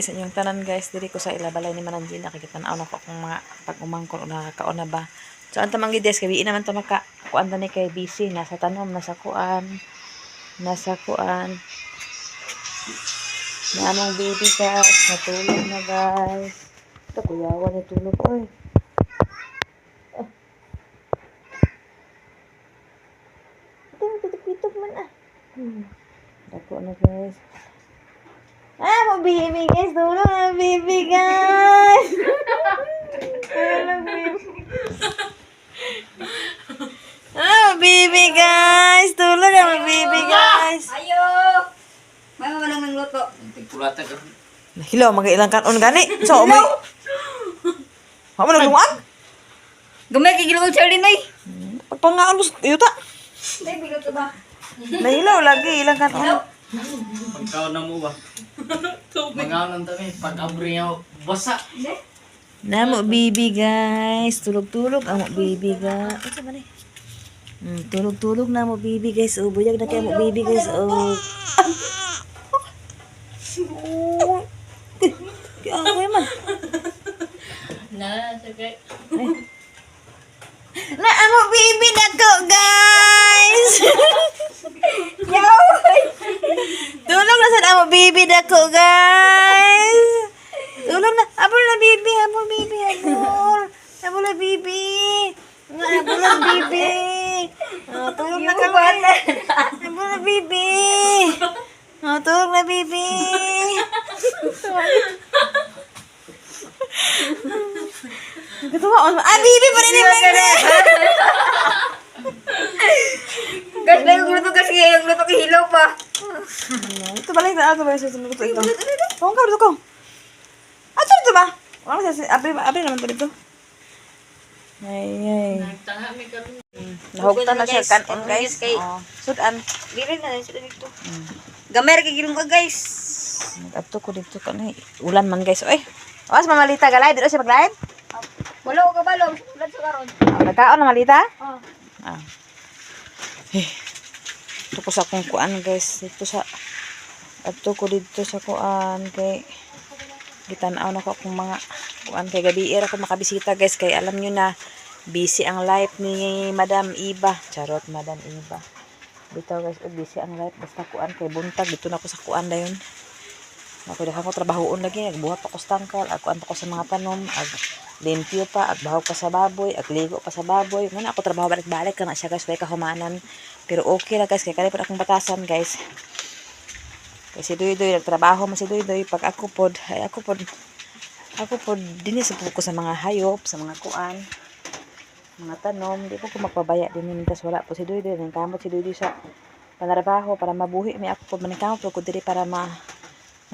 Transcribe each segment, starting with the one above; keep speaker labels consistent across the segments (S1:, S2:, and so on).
S1: sa inyong tanan guys. Diri ko sa ilabalay ni Mananjin. Nakikita-naon ako kung mga pag-umangkol o nakakaon na ba. So, ang tamang gides, kaya naman ito kuan ta ni kay busy. Nasa tanom, nasa kuan. Namang baby guys. Natulog na guys. Ito, kuyawan na tulog. Oy. Ito, pitok-pitok man ah. Dako na guys. Baby guys. Tulog na baby guys. Tulog baby. Baby guys. Tulog na baby guys.
S2: Ayo. May malang ng luto.
S3: Pulata ka.
S1: Hilaw, mag-ilang kanon gani. So, may... Mama na luwag?
S2: Gamay kay gilong Charlie nay.
S1: Pagpangaan mo sa yuta.
S2: Nay biluto ba?
S1: Nahilaw lagi, ilang kanon.
S3: Pagkaon na mo ba? Mangaon ng tami. Pag-abri niya, basa.
S1: Namo baby guys. Tulog-tulog ang baby guys. Ano ba ni? Tulog-tulog na mo baby guys. Oh, buyag na kayo mo baby guys. Oh. Kaya ako man.
S2: Sagay.
S1: Na amo baby na ko guys. Tulog na sa amo baby na ko guys. Tulog na. Abol na baby, abol baby, abol. Abol na baby. Abol na baby. Tulog na ka bata. Abol na baby. Tulog na baby. Katuwa on. Baby pa rin yung
S2: Gas na yung luto kasi yung luto kay hilaw pa.
S1: Ito balik na ako ba sa sunod ito. Kung ka dito ko. Ito ba? Wala kasi abri naman to dito. Ay. Nahugtan na siya kanon guys. Sudan.
S2: Dili na sila dito. Gamay kay gilong ka guys.
S1: Ato ko dito kanay. Ulan man guys. Oy. Was mamalita galay dito siya maglain.
S2: Wala ko kabalo. Ulan sa karon.
S1: Nagkaon na malita?
S2: Oh.
S1: Ito ko sa kung kuan guys. Ato ko dito sa kuan kay gitanaw na ko akong mga kuan kay gabi ako makabisita guys kay alam nyo na busy ang life ni Madam Iba. Charot Madam Iba. Bitaw guys, busy ang life basta kuan kay buntag dito na ako sa kuan dayon. Ako dahan ko trabahoon lagi, nagbuhat pa ko stangkal, kuan pa ko sa mga tanom, limpyo pa, bahog pa sa baboy, ligo pa sa baboy. Muna ako trabaho balik-balik ka na siya guys, kaya kahumanan. Pero okay lang guys, kaya kanipon akong batasan guys. Kasi Doy-Doy, nagtrabaho man si Doy-Doy. Pag ako pod, dinis po ko sa mga hayop, sa mga kuan, mga tanom. Di po ko magpabaya din yun. Tapos wala po si Doy-Doy. Nangkamot si Doy-Doy sa panarabaho para mabuhi. May ako po maningkamot po ko diri para na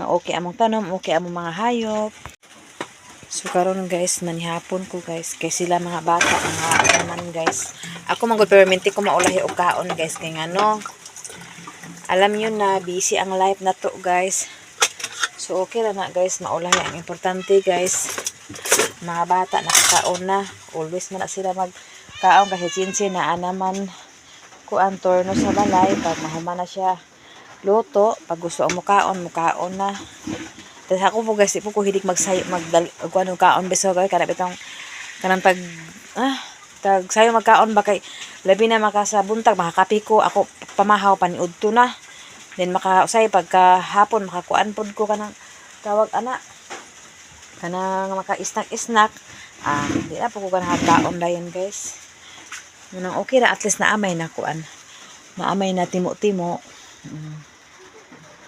S1: okay among tanom, okay among mga hayop. So karon guys, manihapon ko guys. Kay sila mga bata, mga naman guys. Ako manggod permanente ko maulahi og kaon guys. Kay ngano, alam nyo na busy ang life na to guys. So okay lang na guys, maulahi ang importante guys. Mga bata nakakaon na. Always man na sila magkaon kasi sinsi na naman kuan torno sa balay. Pag mahuman na siya luto, pag gusto ang mukaon na. Tapos ako po guys, di po ko hilig kuan kaon beso guys. Kanang tag sayo magkaon ba kay labi na makasabuntag makakapi ko ako pamahaw paniudto na. Then makausay pagka hapon makakuan pod ko kanang tawag ana kanang maka-snack. Di na po ko kanang kaon dayon guys. Nang okay ra at least naamay na kuan. Naamay na timo-timo.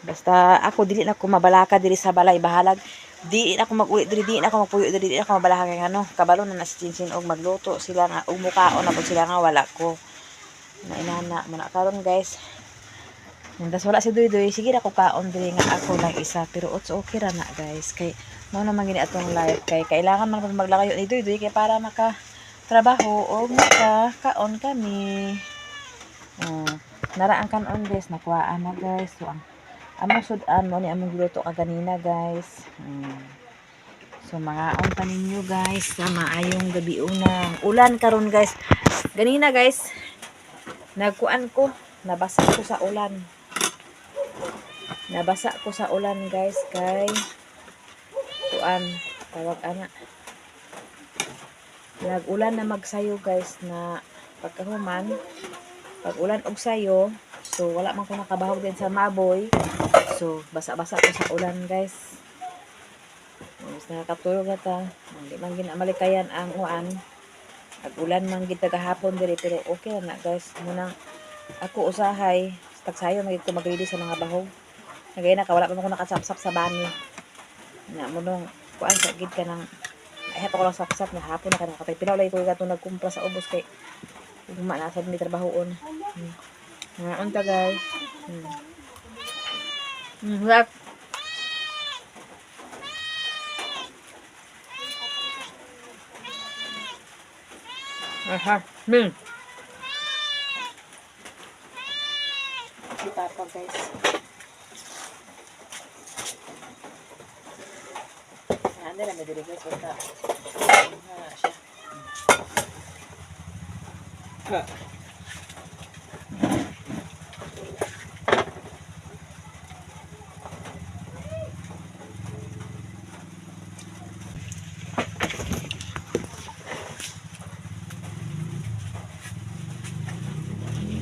S1: Basta ako dili na ko mabalaka diri sa balay bahalag. Di na ako mag-uwi diri, di na ako magpuyo diri, di na ako mabalaka kay ano. Kabalo na si Chinsin og magluto sila nga og mukaon na pud sila nga wala ko. Na inana mo na karon guys. Ndas wala si Doy-Doy, sige ra ko kaon diri nga ako lang isa pero okay ra na guys. Kay mao naman gini atong life kay kailangan man maglakayo ni Doy-Doy kay para maka trabaho o maka-kaon kami. Nara ang kanon guys, nakuhaan na guys. So among sudan mo ni among luto kaganina guys. So mga pa ninyo guys sa maayong gabi unang ulan karon guys. Ganina guys, nagkuan ko, nabasa ko sa ulan. Nabasa ko sa ulan guys kay kuan tawag ana. Nag-ulan na magsayo guys na pagkahuman pag ulan og sayo, so wala man ko nakabahog din sa maboy. So basa-basa ko sa ulan guys. Mas nakakatulog na ta. Hindi man ginamalikayan ang uan. Nag-ulan man gid gahapon diri pero okay na guys. Muna ako usahay tagsayo magid ko mag-ready sa mga bahog. Nagay na wala pa man ko nakasapsap sa bani. Na mo nung kuan sa gid ka nang ay ko lang sapsap na hapon na kanang katay pinaulay ko gato nagkumpra sa ubos kay ugma na sad mi trabahoon. Ngaon ta guys. Wala. Aha, si Papa guys. Anda na may diri guys basta. Siya.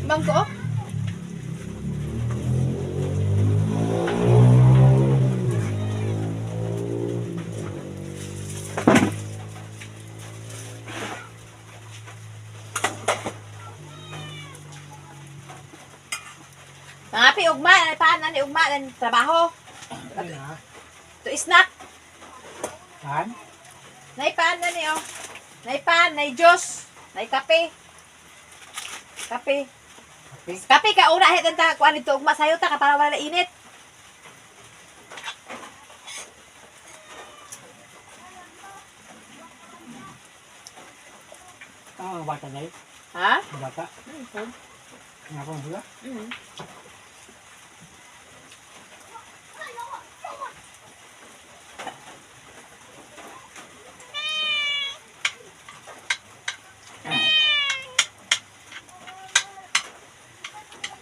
S2: Bangko? Nangapi ugma, paan ni ugma ng trabaho. To snack.
S3: Pan?
S2: Naipaan na ni oh. Naipaan, nay juice, nay kape. Kape. Kape ka una hit ta kuan dito ugma sayo ta ka para wala init.
S3: Ang bata na yun?
S2: Ha?
S3: Bata? Nga pong sila?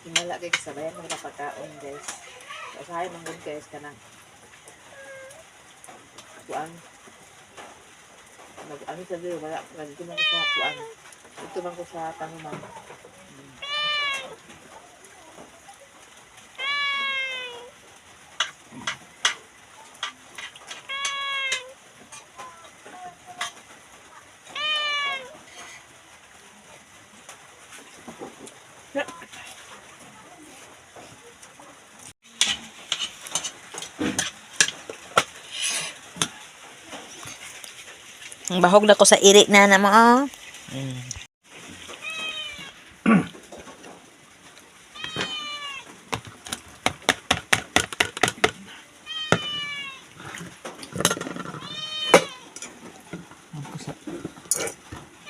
S1: Himala kay kasabayan mo na pagkaon guys. Usahay man gud guys kanang kuan. Ano sa dito wala dito man ko sa kuan. Dito man ko sa tanuman. Bahog na ko sa irik na mo. Oh.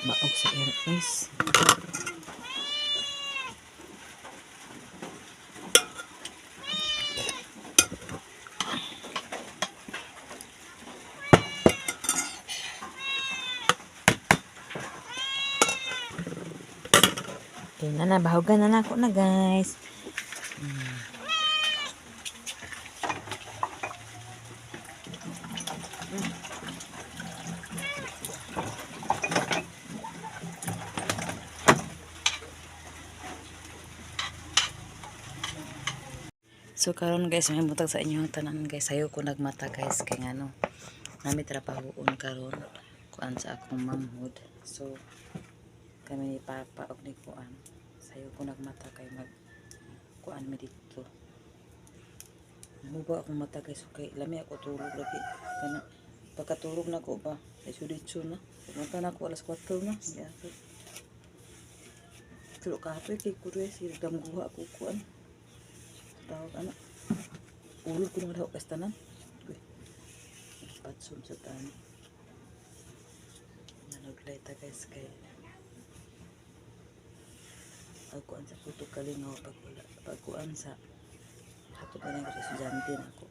S1: Bahog sa irik guys. Okay na, bahogan na ako na guys. So karon guys, may butag sa inyo ang tanan guys. Sayo ko nagmata guys kay ngano. Nami trabahoon karon kuan sa akong manghod. So kami ni Papa og ni kuan. Sayo ko nagmata kay mag kuan mi dito. Muba akong mata guys kay lami ako tulog lagi. Kana pagkatulog na ko ba ay suditso na. Mata na ko alas 4 na. Ya. Tulog ka hapon kay kudo si damguha ko kuan. Tawag anak. Ulog ko na daw kastanan. Patsun sa tani. Nanaglay ta guys kay pagkuan sa puto kalingaw pagkuan sa hato pa ng estudyante na ako.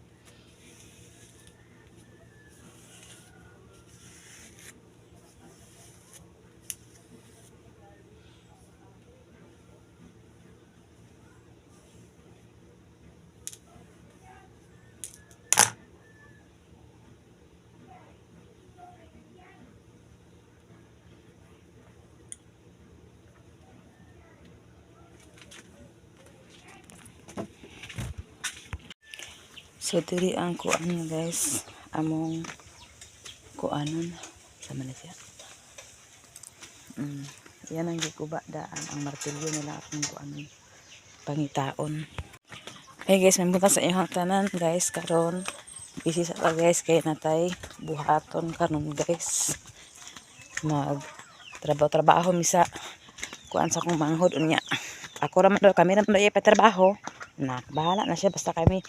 S1: So diri ang kuan niya guys, among kuanon sa Malaysia. Yan ang gikuba daan ang martilyo nila akong kuanon pangitaon. Hey guys, may sa iyong tanan guys karon. Busy sa ta guys kay natay buhaton karon guys. Mag trabaho misa kuan sa kong manghod unya. Ako ra man daw kami ra man daw patrabaho. Na bahala na siya basta kami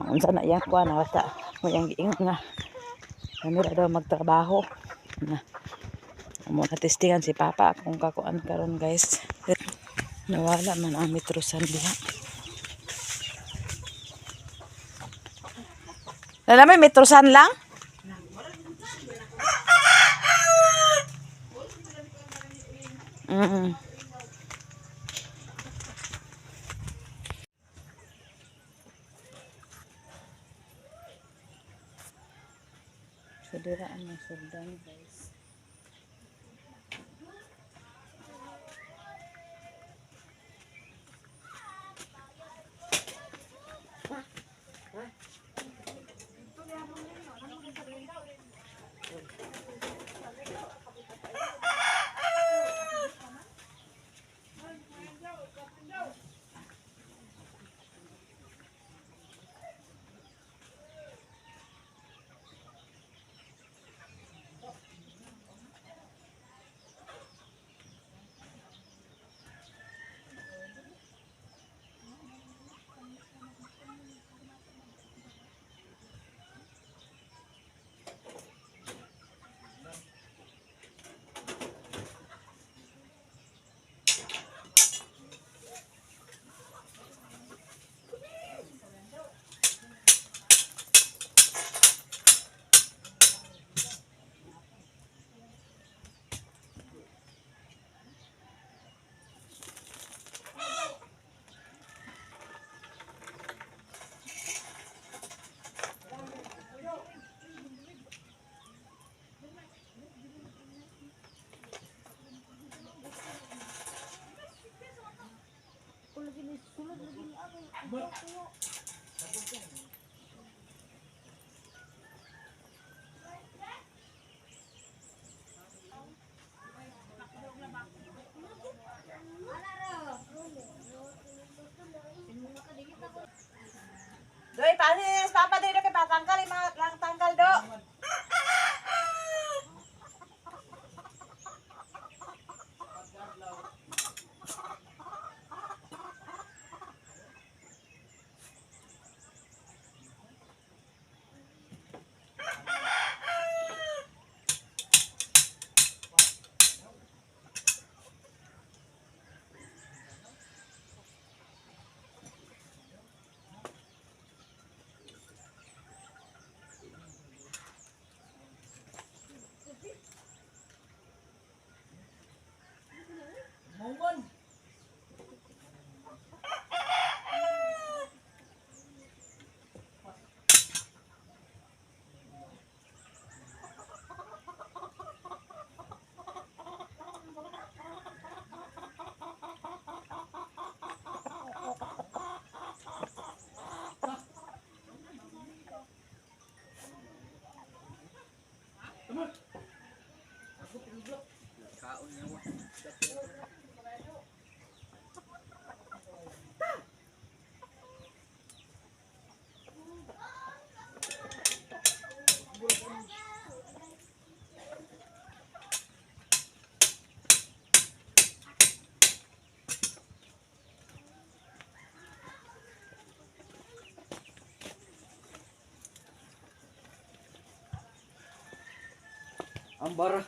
S1: unsa na iya kuan na basta mo yang giingon nga kami ra daw magtrabaho na mo na testingan si papa kung kakuan karon guys. Nawala man ang metrosan diha. Alam mo metrosan lang? So dira ang sugdan guys. Doy, panis, papa dito kay patangkal lang tangkal do.
S3: Ang bara.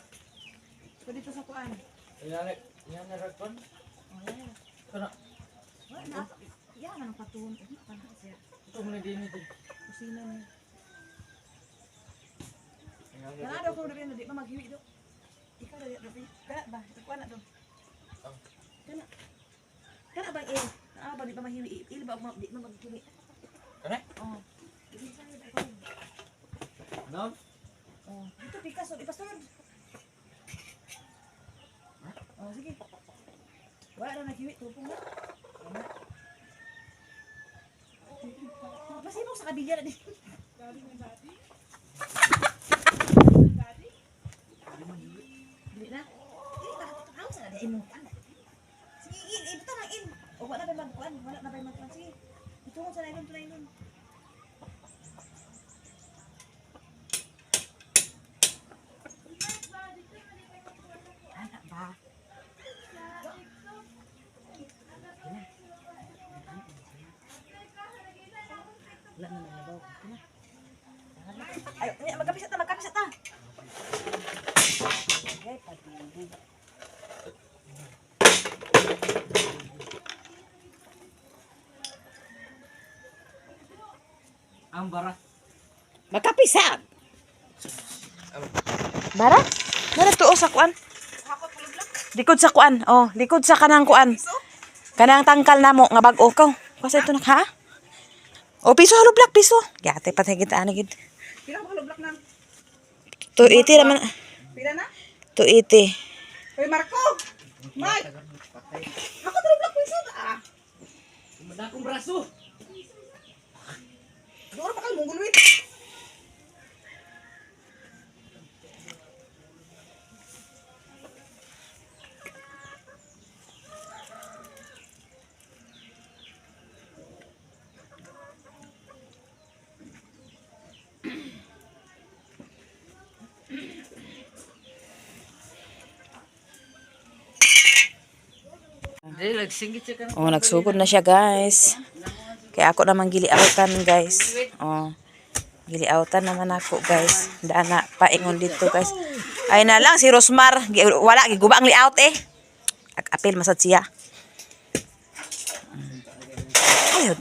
S2: So dito sa kuan.
S3: Yan na rakon. Kana
S2: Wala. Yan ang patuon. Kana siya.
S3: ito mo na din ito.
S2: Kusina niya. Kana daw ko rin di pa maghiwi do. Ikaw dali do. Kana ba? Kuan na do. Kana. Kana bang il? Ba di pa mahiwi? Il ba di pa maghiwi?
S3: Kana?
S2: Oh.
S3: No?
S2: Oh, dito pikas o ipasod. Oh, sige. Wala na naghiwi tupong na. Masino sa kabilya na din. Dili na. Ako sa na imong kan. Sige, ibuta na in. O wala na magkuan, wala na magkuan. Sige. Ito mo sa nylon. Anak ba? Wala na nalabaw. Ay, magkapisat na. Okay, pag-ibig.
S3: Ang bara.
S1: Magkapisag. Bara? Nara tuo sa kuan. Likod sa kuan. Oh, likod sa kanang kuan. Kanang tangkal namo nga bag-o ka. Kasi ito nak ha? O piso halo black piso. Gate patay kita ani gid.
S2: Pila ba block na?
S1: 280 naman.
S2: Pila na?
S1: 280.
S2: Hoy Marco. Mike. Ako tulo block piso ah.
S3: Madakong braso.
S2: Duro pa kay mong gulwit.
S3: Dili nagsingit siya ka.
S1: Oh, nagsugod na siya, guys. Kaya ako naman giliautan, guys. Oh. Giliautan naman ako, guys. Daan na paingon dito, guys. Ay na lang si Rosmar, wala giguba ang liaut eh. Apil masad siya. Ayun.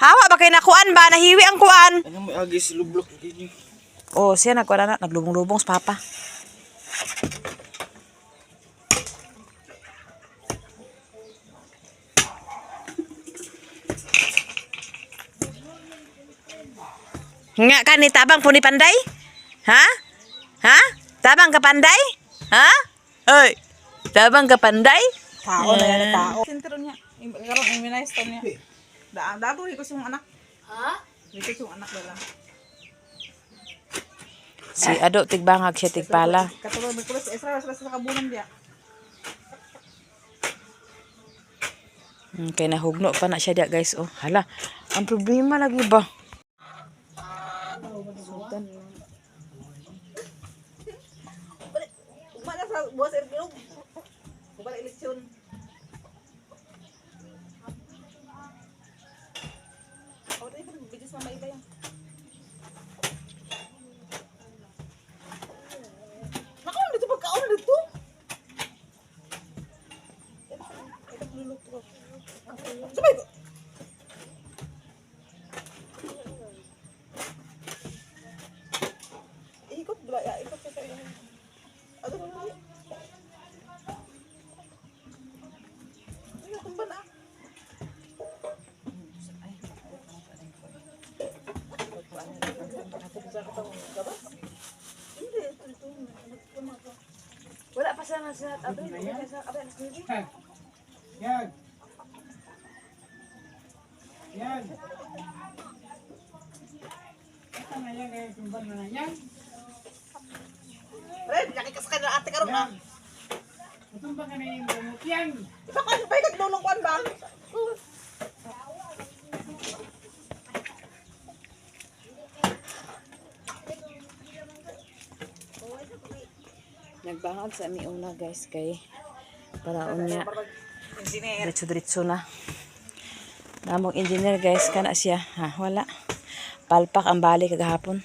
S1: Hawa ba kay nakuan ba? Nahiwi ang kuan.
S3: Ano may agis lublok din.
S1: Oh, siya nagkuan na naglubong-lubong sa papa. Nga ka ni tabang puni panday? Ha? Ha? Tabang ka panday? Ha? Hoy. Tabang ka panday?
S2: Tao na yan, tao. Sintero niya. Karon immunize to niya. Dago hikos yung anak. Ha? Hikos yung anak dala.
S1: Si Ado tigbangag siya tigpala.
S2: Katulad may kulas Ezra sa kabunan dia.
S1: Kaya nahugno pa na siya dia, guys. Oh, hala. Ang problema lagi ba?
S2: Umana sa buwas erbilog. Balik eleksyon. Oh, tayo pag bigis mama iba yan. Nakaon dito pagkaon dito. Sabay ko. Ikot bala ya, ikot sa tayo. Ano ba mo? Ano tumba na? Wala pa sana sa abay, sa abay na sini.
S3: Yan. Yan. Ito na yan kaya tumbang na yan.
S2: Red, nakikas ka na ate karon na.
S3: Tumbang ka na yung gamot yan.
S2: Isa ka ba kagnulong kwan ba?
S1: Nagbangag sa mi una, guys, kay para unya
S2: Engineer.
S1: diretso na. Namong engineer, guys, kana siya. Ha, wala. Palpak ang bali kagahapon.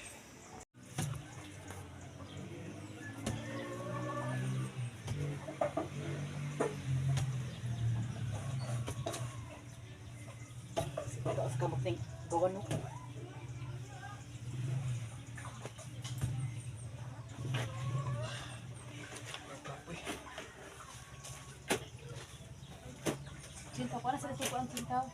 S1: Cinta, ko na sila suko ang cintaw.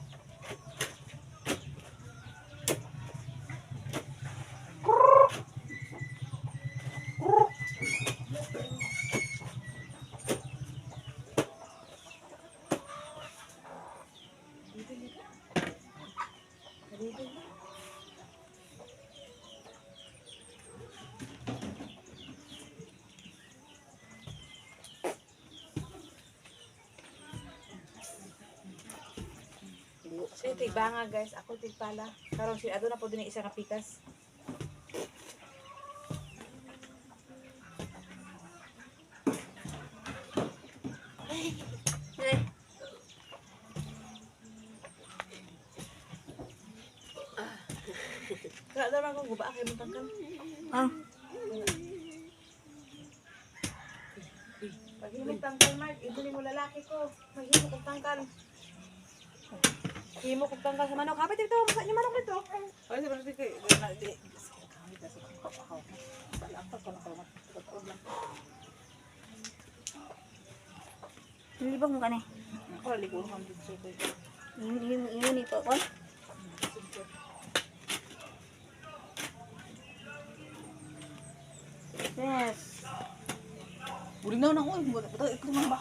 S1: Si tigbanga guys, ako tigpala. Karon si adto na po din isa ka pikas. Kaya daw lang kung guba kay mo tangkal.
S2: Ah.
S1: Pag himog tangkal, Mark, ibuli mo lalaki ko. Maghimo kong tangkal. Himo kong tangkal sa manok. Kapit ito, masa niyo manok ito. Ay, sa manok ito.
S2: Nilibang mo ka ni.
S1: Ako, ligo kang dito.
S2: Yun ni po ko. Yes.
S1: Buling na ako. Ito naman ba?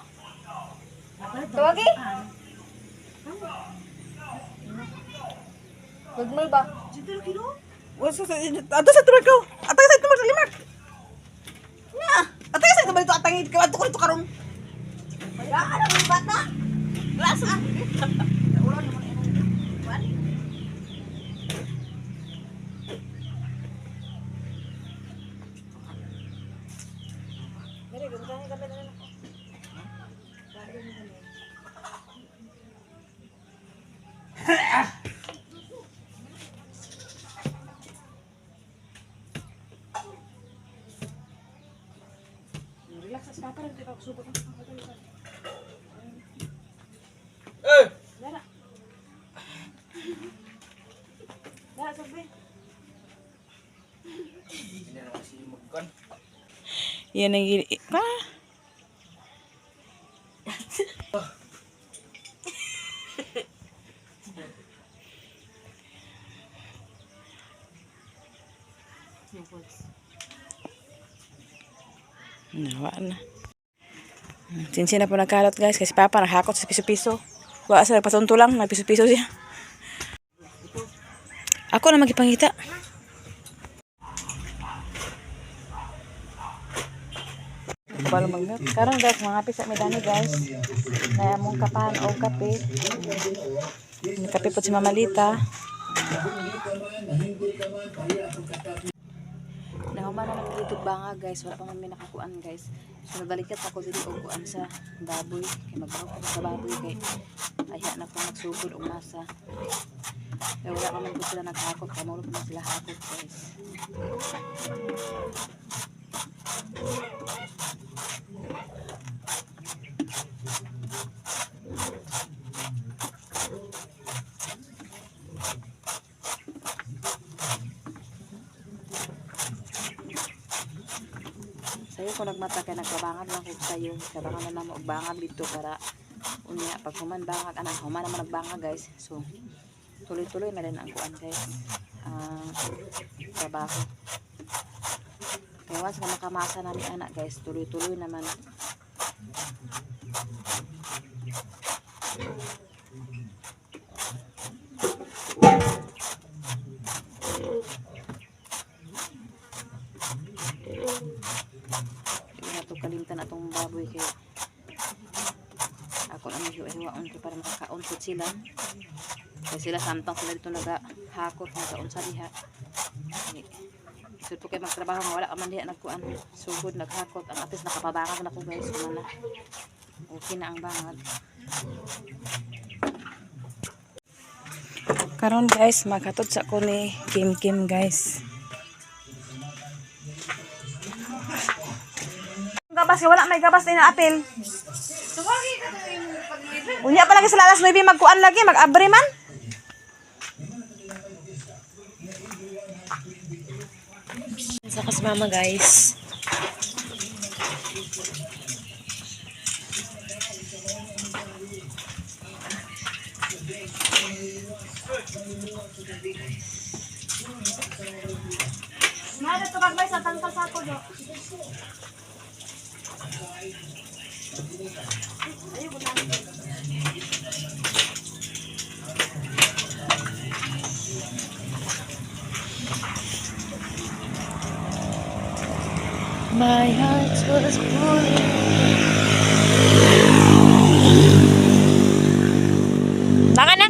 S2: Tawagi. Gagmal ba?
S1: Wasa sa ato sa tulad ko. Atay sa ito magalimak.
S2: Na.
S1: Atay sa ito balito atangin ka ato ko dito karon.
S2: Wala ka naman bata.
S1: Lasa.
S2: Ulan naman yung buwan.
S1: Dali, gumitahin kami na lang ako. Relax sa papa rin, di ba subok ang Dara. Dara, sabi.
S3: Hindi na naman si Magkan.
S1: Yan ang gini. Pa? Nawa na. Sinsin na po nagkalot guys kasi papa nakakot sa piso-piso. Wala sa nagpasunto lang, nagpiso-piso siya. Ako na magipangita. Kabalo mag-mute. Karon guys, mga pisa medani guys. Na among kapahan o kape. May kape po si Mamalita. Nahuman na naman dito banga guys. Wala pa man may nakakuan guys. So nabalikat ako dito o kuan sa baboy. Kaya magbaho ko sa baboy kay ayha na po magsugod o masa. Kaya wala ka man po sila naghakot. Kamuro po man sila hakot guys. Sayo kung nagmata kay nagkabangag lang ko sayo. Kabangan naman mo bangag dito para unya pag human bangag anak human naman nagbangag guys. So tuloy-tuloy na rin ang kuan guys. Trabaho. Kaya once na makamasa namin anak guys, tuloy-tuloy naman. Kalimtan atong baboy kay ako na medyo iwaon ko para makakaunsod sila kaya sila samtang sila dito nagahakot nagaunsa diha so po kayo magtrabaho nga wala ka man diha nagkuan sugod naghakot ang atis nakapabangag na ko guys kumana okay na ang bangag karon guys maghatod sa ko ni Kim guys. Gabas wala may gabas din na apil. Unya pa lagi sa alas 9 magkuan lagi mag-abre man. Sa kas mama guys. Nada to bagay sa tangkal sa ako do. My heart was pulling. Baka na.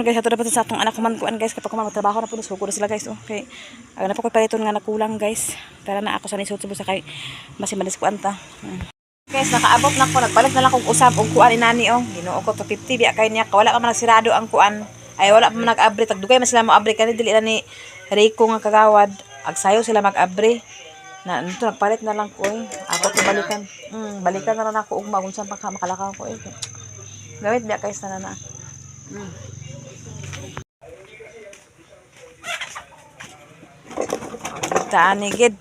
S1: guys, ato dapat sa atong anak man kuan guys, kapag kuman magtrabaho na po suko na sila guys. Okay. Aga na po ko paliton nga nakulang guys. Tara na ako sa nisod sa kay masimalis kuan ta. Guys, nakaabot na ko, nagpalit na lang kog usab og kuan ni nani oh. Ginoo ko to 50 biya kay niya, wala pa man nagsirado ang kuan. Ay wala pa man nag-abri, tagdugay man sila mo abri kani dili na ni Rico nga kagawad. Agsayo sila mag-abri. Na nito nagpalit na lang ko eh. Ako to balikan. Balikan na lang ako ugma kung saan pa makalakaw ko eh. Gawit biya guys na na. Taan ni gid.